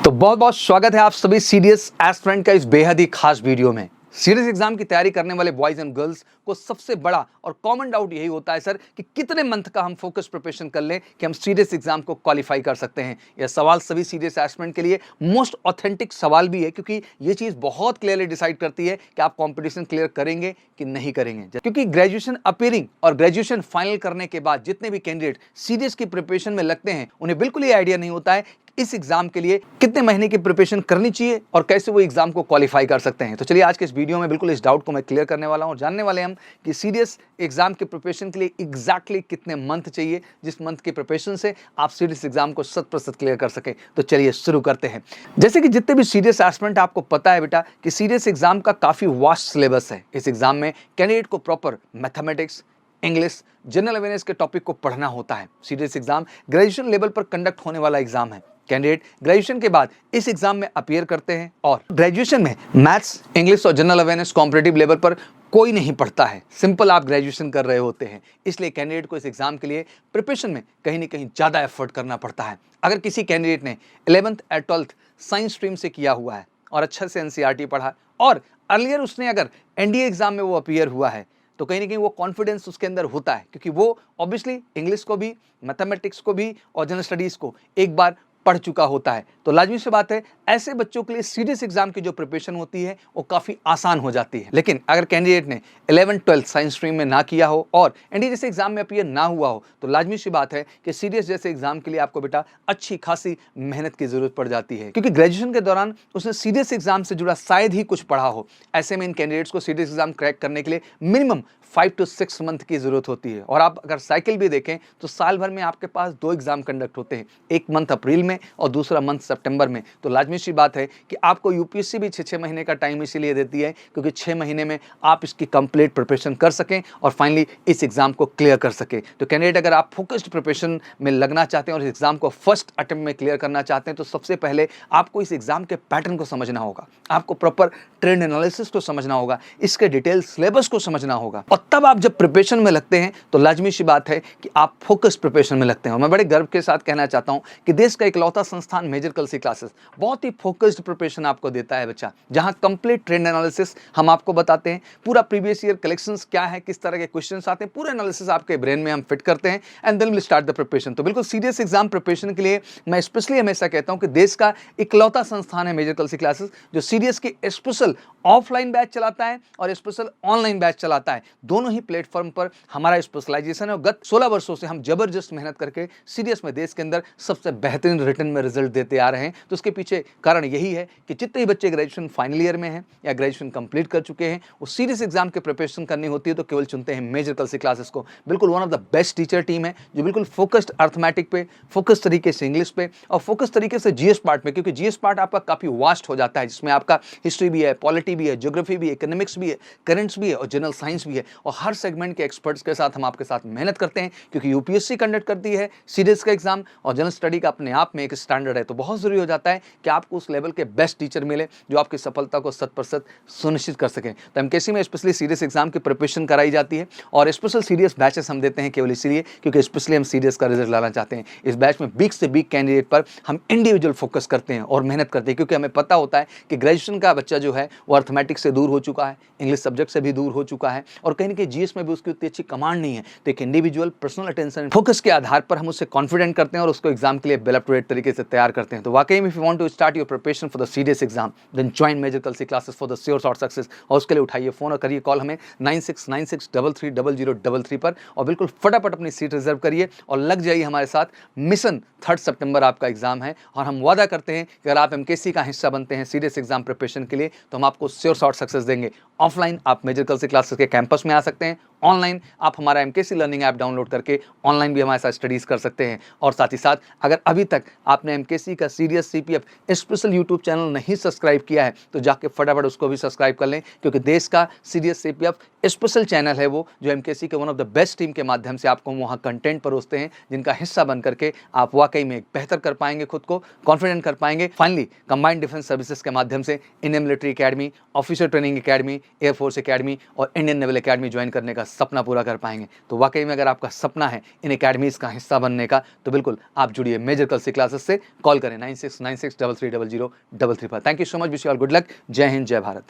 तो बहुत बहुत स्वागत है आप सभी सीडीएस एस्पिरेंट का इस बेहद ही खास वीडियो में। सीडीएस एग्जाम की तैयारी करने वाले बॉयज एंड गर्ल्स को सबसे बड़ा और कॉमन डाउट यही होता है सर कि कितने मंथ का हम फोकस प्रिपरेशन कर लें कि हम सीडीएस एग्जाम को क्वालिफाई कर सकते हैं। यह सवाल सभी सीडीएस एस्पिरेंट के लिए मोस्ट ऑथेंटिक सवाल भी है, क्योंकि ये चीज बहुत क्लियरली डिसाइड करती है कि आप कंपटीशन क्लियर करेंगे कि नहीं करेंगे। क्योंकि ग्रेजुएशन अपीयरिंग और ग्रेजुएशन फाइनल करने के बाद जितने भी कैंडिडेट सीडीएस की प्रिपरेशन में लगते हैं, उन्हें बिल्कुल ये आइडिया नहीं होता है इस एग्जाम के लिए कितने महीने की प्रिपरेशन करनी चाहिए और कैसे वो एग्जाम को क्वालिफाई कर सकते हैं। तो चलिए आज के इस वीडियो में बिल्कुल इस डाउट को मैं क्लियर करने वाला हूं और जानने वाले हम कि सीडीएस एग्जाम के प्रिपरेशन के लिए एग्जैक्टली कितने मंथ चाहिए, जिस मंथ की प्रिपरेशन से आप सीडीएस एग्जाम को 100% क्लियर कर सके। तो चलिए शुरू करते हैं। जैसे कि जितने भी सीडीएस एस्पिरेंट आपको पता है बेटा कि सीडीएस एग्जाम का काफी वास्ट सिलेबस है। इस एग्जाम में कैंडिडेट को proper mathematics, English, general awareness के टॉपिक को पढ़ना होता है। सीडीएस एग्जाम ग्रेजुएशन लेवल पर कंडक्ट होने वाला एग्जाम है। कैंडिडेट ग्रेजुएशन के बाद इस एग्जाम में अपीयर करते हैं और ग्रेजुएशन में मैथ्स, इंग्लिश और जनरल अवेयरनेस कॉम्पिटिटिव लेवल पर कोई नहीं पढ़ता है। सिंपल आप ग्रेजुएशन कर रहे होते हैं, इसलिए कैंडिडेट को इस एग्जाम के लिए प्रिपरेशन में कहीं ना कहीं ज़्यादा एफर्ट करना पड़ता है। अगर किसी कैंडिडेट ने 11th या 12th साइंस स्ट्रीम से किया हुआ है और अच्छे से एनसीईआरटी पढ़ा और अर्लियर उसने अगर एनडीए एग्जाम में वो अपीयर हुआ है, तो कहीं ना कहीं वो कॉन्फिडेंस उसके अंदर होता है, क्योंकि वो ऑब्वियसली इंग्लिश को भी, मैथमेटिक्स को भी और जनरल स्टडीज को एक बार पढ़ चुका होता है। तो लाजमी सी बात है, ऐसे बच्चों के लिए सीडीएस एग्जाम की जो प्रिपरेशन होती है वो काफी आसान हो जाती है। लेकिन अगर कैंडिडेट ने 11th 12th साइंस स्ट्रीम में ना किया हो और एनडीए जैसे एग्जाम में अपीयर ना हुआ हो, तो लाजमी सी बात है कि सीडीएस जैसे एग्जाम के लिए आपको बेटा अच्छी खासी मेहनत की जरूरत पड़ जाती है, क्योंकि ग्रेजुएशन के दौरान उसने सीडीएस एग्जाम से जुड़ा शायद ही कुछ पढ़ा हो। ऐसे में इन कैंडिडेट्स को सीडीएस एग्जाम क्रैक करने के लिए मिनिमम 5 to 6 मंथ की जरूरत होती है। और आप अगर साइकिल भी देखें तो साल भर में आपके पास 2 एग्जाम कंडक्ट होते हैं, एक मंथ अप्रैल में और दूसरा मंथ सितंबर में। तो लाजमी सी बात है कि आपको यूपीएससी भी 6 महीने का टाइम इसीलिए देती है क्योंकि 6 महीने में आप इसकी कंप्लीट प्रिपरेशन कर सकें और फाइनली इस एग्जाम को क्लियर कर सके। तो कैंडिडेट अगर आप फोकस्ड प्रिपरेशन में लगना चाहते हैं और इस एग्जाम को फर्स्ट अटेम्प्ट में क्लियर करना चाहते हैं, तो सबसे पहले आपको इस एग्जाम के पैटर्न को समझना होगा, आपको प्रॉपर ट्रेंड एनालिसिस को समझना होगा, इसके डिटेल सिलेबस को समझना होगा। और तब आप जब प्रिपरेशन में लगते हैं तो लाजमी सी बात है कि आप फोकस प्रिपरेशन में लगते हैं। और मैं बड़े गर्व के साथ कहना चाहता हूं कि देश का इकलौता संस्थान मेजर कलसी क्लासेस बहुत ही फोकस्ड प्रिपरेशन आपको देता है बच्चा, जहां कंप्लीट ट्रेंड एनालिसिस हम आपको बताते हैं, पूरा प्रीवियस ईयर कलेक्शंस क्या है, किस तरह के क्वेश्चंस आते हैं, पूरा एनालिसिस आपके ब्रेन में हम फिट करते हैं and then will start the preparation. तो बिल्कुल सीरियस एग्जाम प्रिपरेशन के लिए मैं स्पेशली हमेशा कहता हूं कि देश का इकलौता संस्थान है मेजर कलसी क्लासेस, जो सीरियस की स्पेशल ऑफलाइन बैच चलाता है और स्पेशल ऑनलाइन बैच चलाता है। दोनों ही प्लेटफॉर्म पर हमारा स्पेशलाइजेशन है और गत 16 वर्षों से हम जबरदस्त मेहनत करके सीडीएस में देश के अंदर सबसे बेहतरीन रिटर्न में रिजल्ट देते आ रहे हैं। तो उसके पीछे कारण यही है कि जितने ही बच्चे ग्रेजुएशन फाइनल ईयर में हैं या ग्रेजुएशन कंप्लीट कर चुके हैं, वो सीरियस एग्जाम की प्रिपरेशन करनी होती है तो केवल चुनते हैं मेजर कलसी क्लासेस को। बिल्कुल one of the best teacher team है जो बिल्कुल फोकस्ड अर्थमेटिक पे, फोकस तरीके से इंग्लिश पे और फोकस तरीके से जीएस पार्ट में, क्योंकि जीएस पार्ट आपका काफी वास्ट हो जाता है, जिसमें आपका हिस्ट्री भी है, पॉलिटी भी है, ज्योग्राफी भी है, इकोनॉमिक्स भी है, करंट्स भी है और जनरल साइंस भी है। और हर सेगमेंट के एक्सपर्ट्स के साथ हम आपके साथ मेहनत करते हैं, क्योंकि यूपीएससी कंडक्ट करती है सीडीएस का एग्जाम और जनरल स्टडी का अपने आप में एक स्टैंडर्ड है। तो बहुत जरूरी हो जाता है कि आपको उस लेवल के बेस्ट टीचर मिले जो आपकी सफलता को 100% सुनिश्चित कर सकें। तो एमकेसी में स्पेशली सीडीएस एग्जाम की प्रिपरेशन कराई जाती है और स्पेशल सीडीएस बैचेस हम देते हैं केवल इसीलिए क्योंकि स्पेशली हम सीडीएस का रिजल्ट लाना चाहते हैं। इस बैच में बिग से बिग कैंडिडेट पर हम इंडिविजुअल फोकस करते हैं और मेहनत करते हैं, क्योंकि हमें पता होता है कि ग्रेजुएशन का बच्चा जो है वो अर्थमेटिक्स से दूर हो चुका है, इंग्लिश सब्जेक्ट से भी दूर हो चुका है और कहीं ना कहीं जीएस में भी उसकी उतनी अच्छी कमांड नहीं है। तो एक इंडिविजुअल पर्सनल अटेंशन फोकस के आधार पर हम उससे कॉन्फिडेंट करते हैं और उसको एग्जाम के लिए वेल अप टू डेट तरीके से तैयार करते हैं। तो वाकई में if you want to start your preparation for the CDS exam then join Major Kalsi classes for the sure short success. और उसके लिए उठाइए फोन और करिए कॉल हमें 9696330033 पर और बिल्कुल फटाफट अपनी सीट रिजर्व करिए और लग जाइए हमारे साथ। मिशन 3 सितंबर आपका एग्जाम है और हम वादा करते हैं कि अगर आप एमकेसी का हिस्सा बनते हैं सीडीएस एग्जाम प्रिपरेशन के लिए तो हम आपको श्योर शॉर्ट सक्सेस देंगे। ऑफलाइन आप मेजर कलसी क्लासेस के कैंपस में आ सकते हैं, ऑनलाइन आप हमारा एमकेसी लर्निंग ऐप डाउनलोड करके ऑनलाइन भी हमारे साथ स्टडीज कर सकते हैं। और साथ ही साथ अगर अभी तक आपने एमकेसी का CDS CPF special YouTube channel नहीं सब्सक्राइब किया है तो जाके फटाफट उसको भी सब्सक्राइब कर लें, क्योंकि देश का सीडीएस सीपीएफ स्पेशल चैनल है वो, जो एमकेसी के one of the best team के माध्यम से आपको वहाँ कंटेंट परोसते हैं, जिनका हिस्सा बन करके आप वाकई में बेहतर कर पाएंगे, खुद को कॉन्फिडेंट कर पाएंगे। फाइनली कंबाइंड डिफेंस सर्विसेज के माध्यम से Indian military academy, officer training academy, air force academy और इंडियन नेवल अकेडमी ज्वाइन करने का सपना पूरा कर पाएंगे। तो वाकई में अगर आपका सपना है इन एकेडमीज़ का हिस्सा बनने का, तो बिल्कुल आप जुड़िए मेजर कलसी क्लासेस से। कॉल करें 9696330033 पर। Thank you so much, wish you all good luck. जय हिंद, जय भारत।